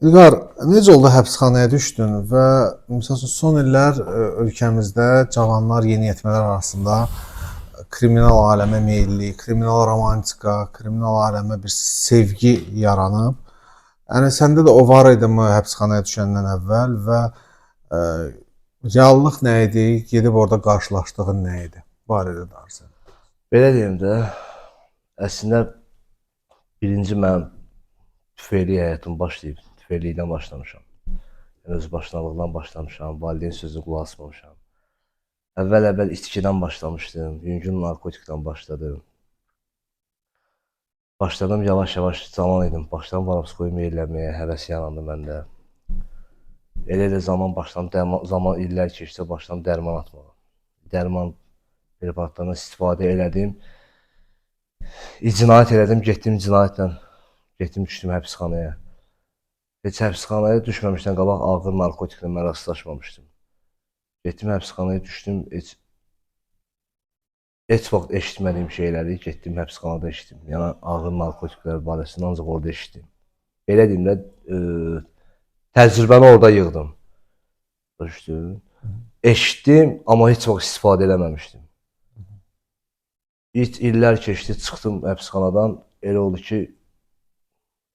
İlqar, necə oldu həbsxanaya düşdün və məsəl üçün son illər ölkəmizdə cavanlar, yeniyetmələr arasında kriminal aləmə meyilli, kriminal romantika, kriminal aləmə bir sevgi yaranıb. Yəni səndə də o var idimi həbsxanaya düşəndən əvvəl və ə, reallıq nə idi? Gedib orada qarşılaşdığın nə idi? Barədə danışsan. Belə deyim də, əslində birinci mənim tüfeyli həyatım başlayıb, tüfeylikdən başlamışam. Yəni öz başınalıqdan başlamışam, valideyn sözünü qulaq asmamışam. Əvvəl içkidən başlamışdım, yüngül narkotikdən başladım. Başladım yavaş-yavaş zaman idim, başladım varavskoyu meyilləməyə, həvəs yarandı məndə. Elə zaman başladım, zaman illər keçsə başladım dərman atmağa. Dərman preparatlarından istifadə elədim. Cinayət elədim, getdim cinayətlə. Getdim düşdüm həbsxanaya. Heç həbsxanaya düşməmişdən qabaq ağır narkotiklə mən rastlaşmamışdım. Getdim həbsxanaya düşdüm, heç vaxt eşitmədiyim şeyləri getdim həbsxanada eşitdim. Yəni ağır narkotiklər barəsində ancaq orada eşitdim. Belə deyim də, təcrübəni orada yığdım. Eşitdim, amma heç vaxt istifadə eləməmişdim. İllər keçdi, çıxdım həbsxanadan, elə oldu ki,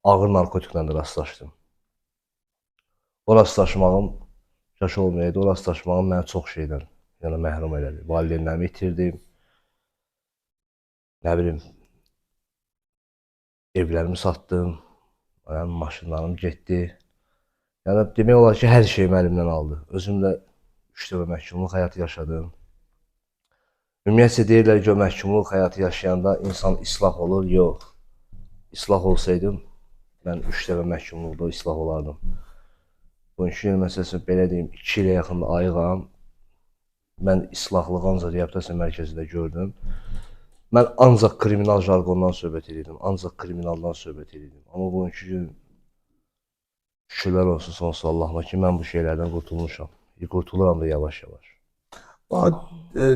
ağır narkotiklə də rastlaşdım. O rastlaşmağım yaş olmayaydı, o rastlaşmağım mənə çox şeydən məhrum elədi. Valideynlərimi itirdim, nə bilim, evlərimi satdım, maşınlarım getdi. Yəni demək olar ki, hər şeyimi əlimdən aldı. Özümlə 3 dəfə məhkumluq həyatı yaşadım. Ümumiyyətcə deyirlər ki, o məhkumluq həyatı yaşayanda insan islah olur. Yox. İslah olsaydım, mən 3 dəfə məhkumluqda islah olardım. Bugünkü gün məsələn, belə deyim, 2 ilə yaxın ayığam. Mən islahlığı ancaq reabilitasiya mərkəzində gördüm. Mən ancaq kriminal jargondan söhbət edirdim, ancaq kriminaldan söhbət edirdim. Amma bugünkü gün şükürlər olsun sonsuz Allahıma ki, mən bu şeylərdən qurtulmuşam. Qurtuluram da yavaş-yavaş.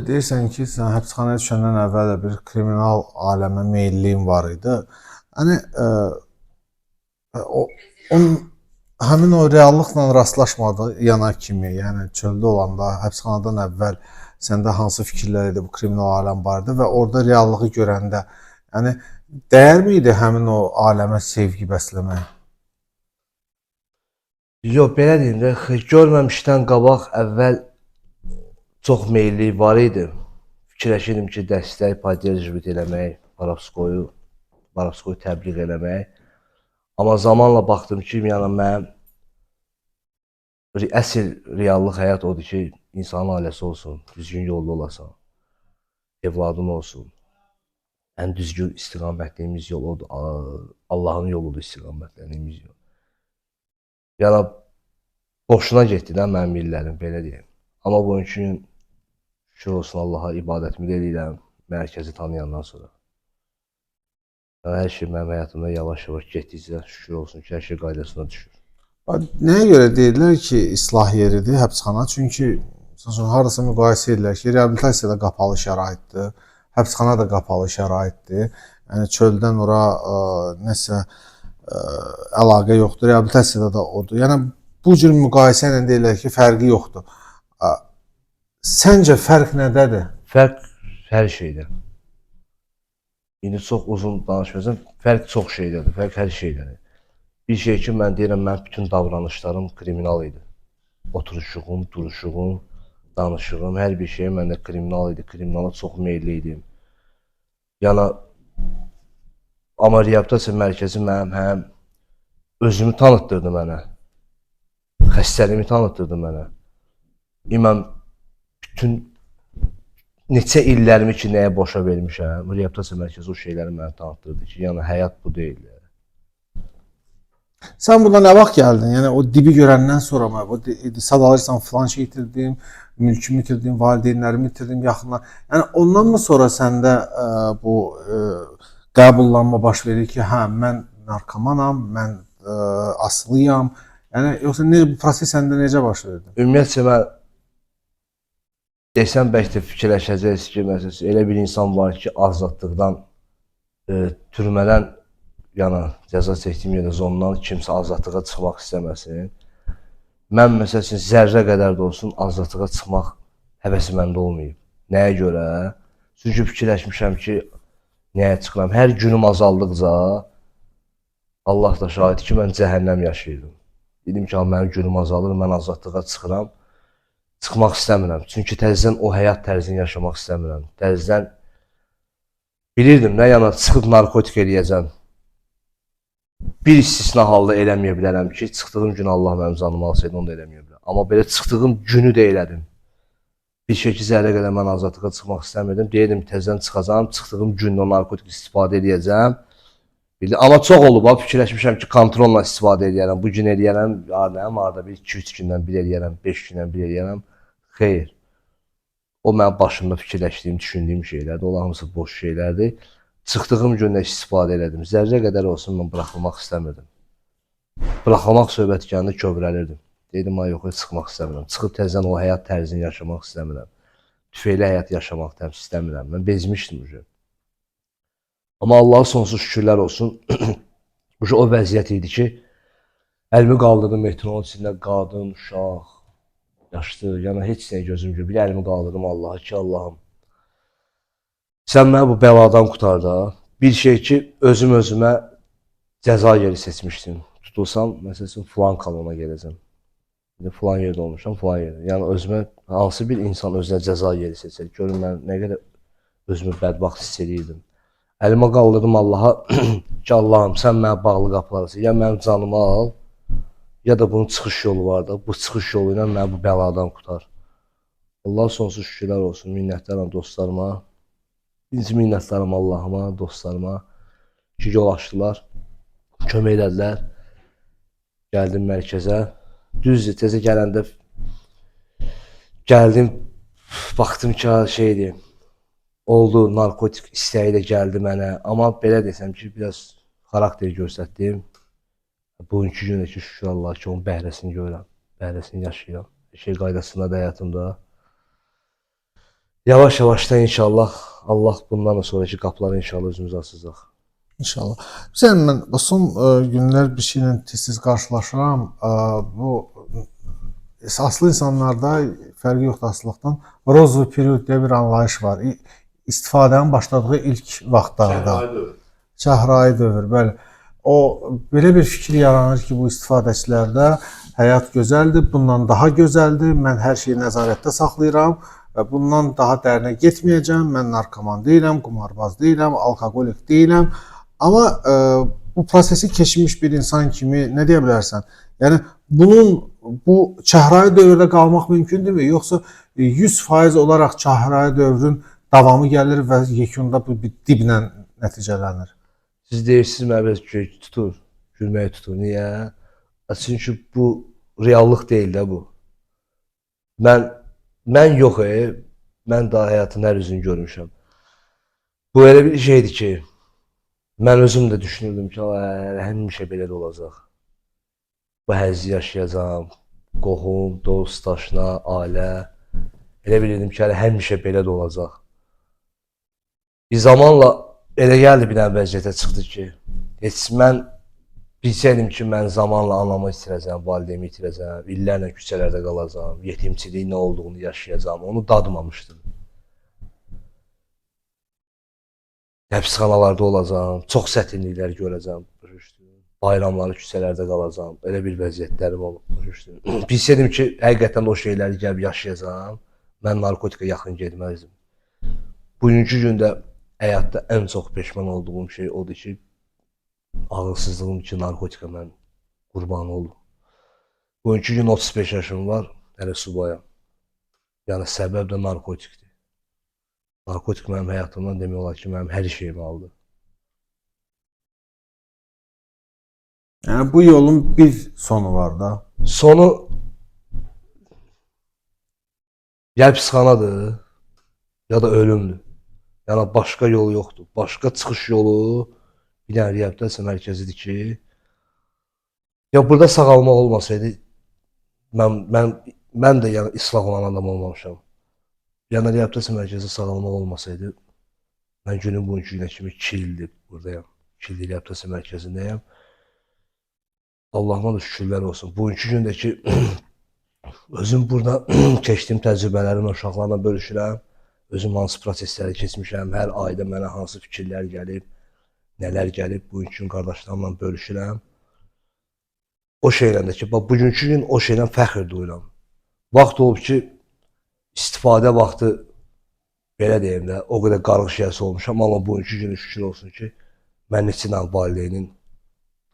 Deyirsən ki, sən həbsxanaya düşəndən əvvəl bir kriminal aləmə meyilliyin var idi. Yəni həmin o reallıqla rastlaşmadı yana kimi, yəni çöldə olanda, həbsxanadan əvvəl səndə hansı fikirlər idi bu kriminal aləm barədə və orada reallığı görəndə, yəni dəyərmi idi həmin o aləmə sevgi bəsləmək? Yox, belə deyim də, görməmişdən qabaq əvvəl çox meyillik var idi. Fikirləşirdim ki, dəstək, poddерживать eləmək, varavskoyu təbliğ eləmək. Amma zamanla baxdım ki, yəni mənim əsl reallıq həyat odur ki, insanın ailəsi olsun, düzgün yolda olasan, evladın olsun. Ən düzgün istiqamətliyimiz yol odur, Allahın yoludur istiqamətliyimiz yol. Yəni, boşuna getdi də mənim illərim, belə deyim. Amma bugünkü gün şükür olsun Allaha ibadətimi də edirəm, mərkəzi tanıyandan sonra. Yəni, hər şey mənim həyatımda yavaş-yavaş getdikcə şükür olsun ki, hər şey qaydasına düşür. Nəyə görə deyirlər ki, islah yeridir həbsxana? Çünki harasa müqayisə edirlər ki, reabilitasiya da qapalı şəraitdir, həbsxana da qapalı şəraitdir. Yəni çöldən ora nəsə əlaqə yoxdur, reabilitasiyada da odur. Yəni bu cür müqayisə ilə deyirlər ki, fərqi yoxdur. Səncə fərq nədədir? Fərq hər şeydir. İndi çox uzun danışmayacağım, fərq çox şeydədir, fərq hər şeydədir. Bir şey ki, mən deyirəm, mən bütün davranışlarım kriminal idi. Oturuşuğum, duruşuğum, danışığım, hər bir şey məndə kriminal idi, kriminala çox meyilli idim. Yəni, amma reabilitasiya mərkəzi mənim həm özümü tanıtdırdı mənə, xəstəliyimi tanıtdırdı mənə. Mən bütün neçə illərimi ki, nəyə boşa vermişəm, reabilitasiya mərkəzi o şeyləri mənə tanıtdırdı ki, yəni həyat bu deyil. Sən buna nə vaxt gəldin? Yəni o dibi görəndən sonra mı? Sad alırsan, filan şey itirdim, mülkümü itirdim, valideynlərimi itirdim, yaxınlar. Yəni ondan mı sonra səndə bu qəbullanma baş verir ki, hə, mən narkomanam, mən asılıyam. Yəni yoxsa bu proses səndə necə baş verdi? Ümumiyyətcə mən desəm bəlkə fikirləşəcəksiniz ki, məsələn, elə bir insan var ki, azadlıqdan, türmədən yana cəza çəkdiyim yerdə zondan kimsə azadlığa çıxmaq istəməsin. Mən məsəl üçün zərrə qədər də olsun azadlığa çıxmaq həvəsi məndə olmayıb. Nəyə görə? Çünki fikirləşmişəm ki, nəyə çıxıram? Hər günüm azaldıqca Allah da şahid ki, mən cəhənnəm yaşayırdım. Dedim ki, mənim günüm azalır, mən azadlığa çıxıram. Çıxmaq istəmirəm. Çünki təzədən o həyat tərzini yaşamaq istəmirəm. Təzədən bilirdim nə yana çıxıb narkotik eləyəcəm. Bir istisna halda eləməyə bilərəm ki, çıxdığım gün Allah mənim canımı alsaydı, onu da eləməyə bilərəm. Amma belə çıxdığım günü də elədim. Bir şey ki, zərrə qədər mən azadlığa çıxmaq istəmirdim. Deyirdim, təzədən çıxacağam, çıxdığım gündə o narkotik istifadə edəcəm. Amma çox olub, fikirləşmişəm ki, kontrolla istifadə edərəm. Bu gün eləyərəm, arada bir 2-3 gündən bir eləyərəm, 5 gündən bir eləyərəm. Xeyr. O mənim başımda fikirləşdiyim, düşündüyüm şeylərdir. Onlar hamısı boş şeylərdir. Çıxdığım gündə istifadə elədim. Zərrə qədər olsun mən buraxılmaq istəmirdim. Buraxılmaq söhbəti gəlində kövrəlirdim. Deydim, yox, çıxmaq istəmirəm. Çıxıb təzədən o həyat tərzini yaşamaq istəmirəm. Tüfeyli həyat yaşamaq istəmirəm. Mən bezmişdim bu gün. Amma Allah'a sonsuz şükürlər olsun. O vəziyyət idi ki, əlimi qaldırdım metronun içində, qadın, uşaq, yaşlı, yəni heç nəyə gözüm görmür. Bir əlimi qaldırdım Allah'a ki, Allah'ım, sən mənə bu bəladan qutar da. Bir şey ki, özümə cəza yeri seçmişdim. Tutulsam, məsələn, filan kanona gələcəm. Filan yerdə olmuşam, filan yerdə. Yəni, özümə, hansı bir insan özünə cəza yeri seçər. Görün, mən nə qədər özümü bədbaxt hiss edirdim. Əlimə qaldırdım Allah'a ki, Allah'ım, sən mənə bağlı qapılarısın. Ya mənim canımı al, ya da bunun çıxış yolu var da, bu çıxış yolu ilə mənə bu bəladan qutar. Allah sonsuz şükürlər olsun, minnətlərim dostlarıma. Birinci minnətlərim Allah'ıma, dostlarıma ki, yol açdılar, kömək elədilər. Gəldim mərkəzə. Düzdür, tezə gələndə gəldim, baxdım ki, şeydir, oldu, narkotik istəyi də gəldi mənə. Amma belə desəm ki, biraz xarakteri göstərdim. Bugünkü gündə ki, şükür Allah ki, onun bəhrəsini görürəm, bəhrəsini yaşayıram. Şey qaydasında da həyatımda. Yavaş-yavaş da inşallah Allah bundan da sonraki qapıları inşallah özümüzə açacaq. İnşallah. Hüseyin, mən son günlər bir şeylə tez-tez qarşılaşıram. Bu aslı insanlarda fərqi yoxdur asılıqdan. Rozovый period deyə bir anlayış var. İstifadənin başladığı ilk vaxtlarda. Çəhrayı dövr, bəli. O belə bir fikir yaranır ki, bu istifadəçilərdə həyat gözəldir, bundan daha gözəldir. Mən hər şeyi nəzarətdə saxlayıram və bundan daha dərinə getməyəcəm. Mən narkoman deyiləm, qumarbaz deyiləm, alkoqolik deyiləm. Amma bu prosesi keçmiş bir insan kimi nə deyə bilərsən? Yəni bu çəhrayı dövrdə qalmaq mümkündürmü? Yoxsa 100% olaraq çəhrayı dövrün davamı gəlir və yekunda bu bir diblə nəticələnir? Siz deyirsiniz, mənə biraz tutur, gülməyi tutur. Niyə? Çünki bu reallıq deyil də bu. Mən yox, mən daha həyatın hər üzünü görmüşəm. Bu elə bir şeydir ki, mən özüm də düşünürdüm ki, həmişə belə də olacaq. Bu həzzi yaşayacağam, qohum, dost, daşına, ailə. Elə bilirdim ki, həmişə belə də olacaq. Bir zamanla elə gəldi bir dənə vəziyyətə çıxdı ki, heç mən bilsəydim ki, mən zamanla anamı itirəcəm, valideyimi itirəcəm, illərlə küçələrdə qalacağam, yetimçiliyin nə olduğunu yaşayacağam, onu dadmamışdım. Həbsxanalarda olacağam, çox çətinliklər görəcəm, bayramları küçələrdə qalacağam, elə bir vəziyyətlərim olub. Bilsəydim ki, həqiqətən o şeyləri gəlib yaşayacağam, mən narkotika yaxın getməzdim. Bugünkü gündə həyatda ən çox peşman olduğum şey odur ki, ağılsızlığım ki, narkotika mən qurbanı olum. Bugünkü gün 35 yaşım var, hələ subayam. Yəni səbəb də narkotikdir. Narkotik mənim həyatımdan demək olar ki, mənim hər şeyimi aldı. Yəni bu yolun bir sonu var da. Sonu ya psixanadır, ya da ölümdür. Yəni başqa yol yoxdur. Başqa çıxış yolu bir dənə reabilitasiya mərkəzidir ki, ya burada sağalmaq olmasaydı, mən də yəni islah olan adam olmamışam. Yəni reabilitasiya mərkəzi sağalmaq olmasaydı, mən günün bugünkü günə kimi 2 ildir buradayam. 2 illik reabilitasiya mərkəzindəyəm. Allahıma da şükürlər olsun. Bugünkü gündə ki, özüm burada keçdiyim təcrübələrimi uşaqlarla bölüşürəm. Özüm hansı prosesləri keçmişəm, hər ayda mənə hansı fikirlər gəlib, nələr gəlib, bugünkü gün qardaşlarımla bölüşürəm. O şeylə də ki, bax, bugünkü gün o şeylə fəxr duyuram. Vaxt olub ki, istifadə vaxtı, belə deyim də, o qədər qarğış-yəsi olmuşam, amma bugünkü günü şükür olsun ki, mənim neçə dənə valideynin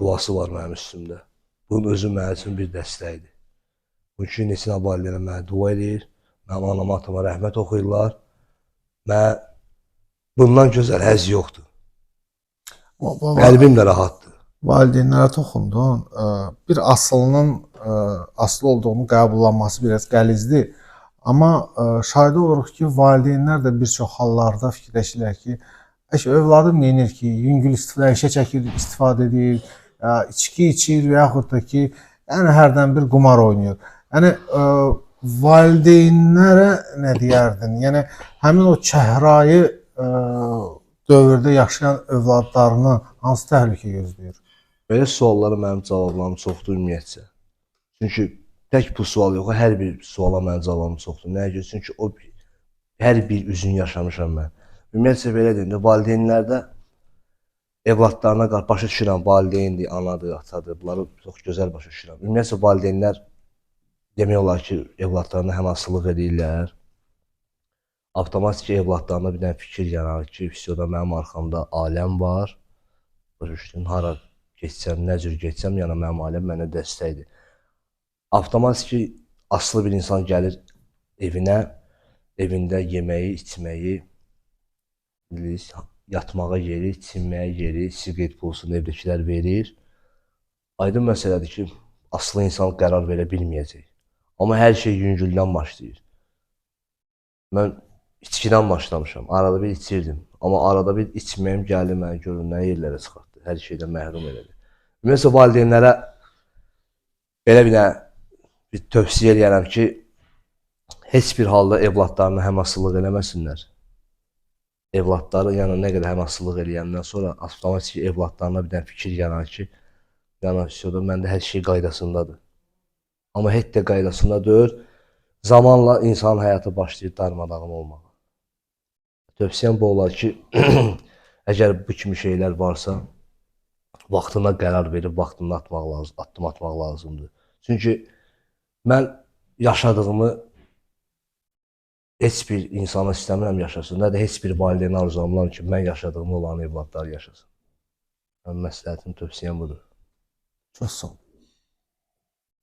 duası var mənim üstümdə. Bunun özü mənim üçün bir dəstəkdir. Bugünkü gün neçə dənə valideynə mənə dua edir, mənim anama, atama rəhmət oxuyurlar. Mənə bundan gözəl həzz yoxdur. Qəlbim də rahatdır. Valideynlərə toxundun. Bir asılının asılı olduğunu qəbullanması biraz qəlizdir. Amma şahidi oluruq ki, valideynlər də bir çox hallarda fikirləşirlər ki, övladım neynir ki, yüngül fəhişə çəkir, istifadə edir, içki içir və yaxud da ki, yəni hərdən bir qumar oynayır. Yəni valideynlərə nə deyərdin? Yəni həmin o çəhrayı dövrdə yaşayan övladlarını hansı təhlükə gözləyir? Belə suallara mənim cavablarım çoxdur ümumiyyətcə. Çünki tək bu sual yox, hər bir suala mənim cavabım çoxdur. Nəyə görə? Çünki o hər bir üzün yaşamışam mən. Ümumiyyətcə belə deyim də, valideynlərdə evladlarına başa düşürəm, valideyndir, anadır, atadır, bunları çox gözəl başa düşürəm. Ümumiyyətcə valideynlər demək olar ki, evladlarına həm asılılıq edirlər. Avtomatik evladlarına bir dənə fikir yaranır ki, fisioda mənim arxamda aləm var. Başa düşdün, hara geçsəm, nə cür geçsəm, yəni mənim ailəm mənə dəstəkdir. Avtomatik asılı bir insan gəlir evinə, evində yeməyi, içməyi, yatmağa yeri, çinməyə yeri, siqaret pulsunu evdəkilər verir. Aydın məsələdir ki, asılı insan qərar verə bilməyəcək. Amma hər şey yüngüldən başlayır. Mən içkidən başlamışam, arada bir içirdim. Amma arada bir içməyim gəldi mənə görün nə yerlərə çıxartdı. Hər şeydən məhrum elədi. Ümumiyyətlə valideynlərə belə bir tövsiyə edirəm ki, heç bir halda evladlarına həmasızlıq eləməsinlər. Evladları, yəni nə qədər həmasızlıq eləyəndən sonra avtomatik evladlarına bir dənə fikir yaranır ki, yəni məndə hər şey qaydasındadır. Amma heç də qaydasında deyil. Zamanla insanın həyatı başlayır darmadağın olmağa. Tövsiyəm bu olar ki, əgər bu kimi şeylər varsa, vaxtında qərar verib, vaxtında addım atmaq lazımdır. Çünki mən yaşadığımı heç bir insana istəmirəm yaşasın, nə də heç bir valideyn arzulamıram ki, mən yaşadığımı olan evladlar yaşasın. Məsləhətim, tövsiyəm budur. Çox sağ ol.